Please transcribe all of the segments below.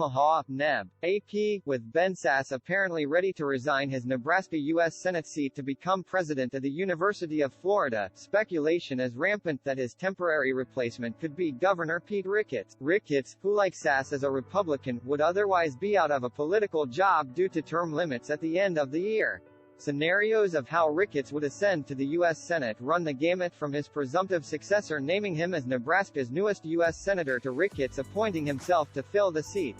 Omaha, Neb. AP, with Ben Sasse apparently ready to resign his Nebraska U.S. Senate seat to become president of the University of Florida, speculation is rampant that his temporary replacement could be Governor Pete Ricketts. Ricketts, who like Sasse is a Republican, would otherwise be out of a political job due to term limits at the end of the year. Scenarios of how Ricketts would ascend to the U.S. Senate run the gamut from his presumptive successor naming him as Nebraska's newest U.S. Senator to Ricketts appointing himself to fill the seat.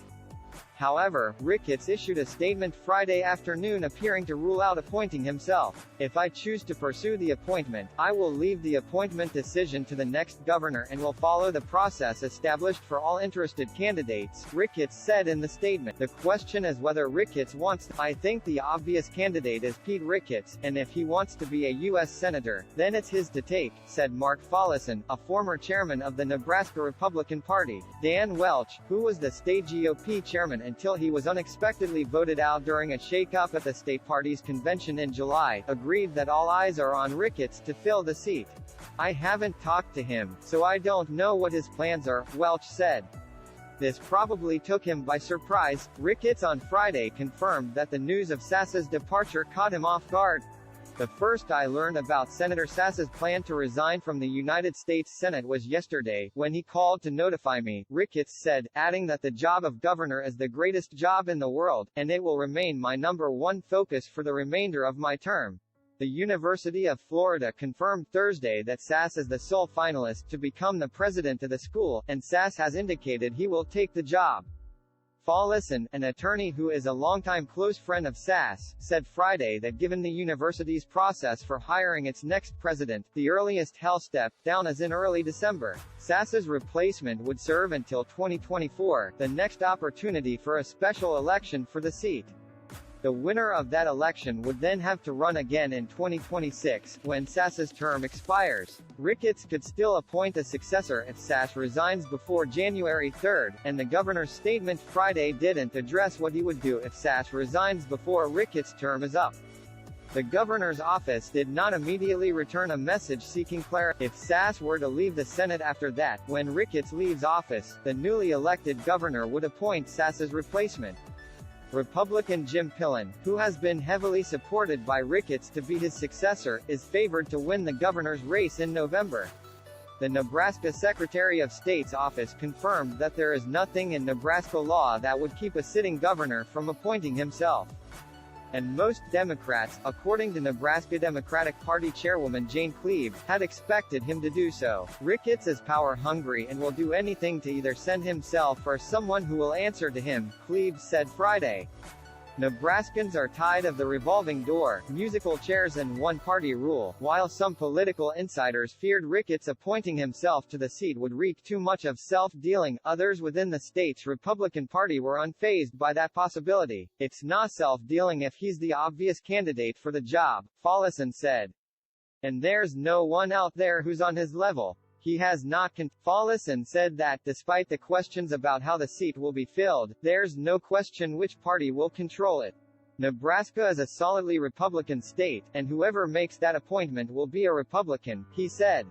However, Ricketts issued a statement Friday afternoon appearing to rule out appointing himself. "If I choose to pursue the appointment, I will leave the appointment decision to the next governor and will follow the process established for all interested candidates," Ricketts said in the statement. "The question is whether Ricketts wants I think the obvious candidate is Pete Ricketts, and if he wants to be a U.S. Senator, then it's his to take," said Mark Follison, a former chairman of the Nebraska Republican Party. Dan Welch, who was the state GOP chairman until he was unexpectedly voted out during a shake-up at the state party's convention in July, agreed that all eyes are on Ricketts to fill the seat. "I haven't talked to him, so I don't know what his plans are," Welch said. This probably took him by surprise. Ricketts on Friday confirmed that the news of Sasse's departure caught him off guard. "The first I learned about Senator Sasse's plan to resign from the United States Senate was yesterday, when he called to notify me," Ricketts said, adding that the job of governor is the greatest job in the world, and it will remain my number one focus for the remainder of my term. The University of Florida confirmed Thursday that Sasse is the sole finalist to become the president of the school, and Sasse has indicated he will take the job. Follison, an attorney who is a longtime close friend of Sasse, said Friday that given the university's process for hiring its next president, the earliest he'll step down is in early December. Sasse's replacement would serve until 2024, the next opportunity for a special election for the seat. The winner of that election would then have to run again in 2026, when Sasse's term expires. Ricketts could still appoint a successor if Sasse resigns before January 3, and the governor's statement Friday didn't address what he would do if Sasse resigns before Ricketts' term is up. The governor's office did not immediately return a message seeking clarity. If Sasse were to leave the Senate after that, when Ricketts leaves office, the newly elected governor would appoint Sasse's replacement. Republican Jim Pillen, who has been heavily supported by Ricketts to be his successor, is favored to win the governor's race in November. The Nebraska Secretary of State's office confirmed that there is nothing in Nebraska law that would keep a sitting governor from appointing himself. And most Democrats, according to Nebraska Democratic Party Chairwoman Jane Cleave, had expected him to do so. Ricketts is power-hungry and will do anything to either send himself or someone who will answer to him, Cleave said Friday. Nebraskans are tired of the revolving door, musical chairs and one-party rule. While some political insiders feared Ricketts appointing himself to the seat would wreak too much of self-dealing, others within the state's Republican Party were unfazed by that possibility. "It's not self-dealing if he's the obvious candidate for the job," Follison said. "And there's no one out there who's on his level. He has not Follison said that, despite the questions about how the seat will be filled, there's no question which party will control it. Nebraska is a solidly Republican state, and whoever makes that appointment will be a Republican," he said.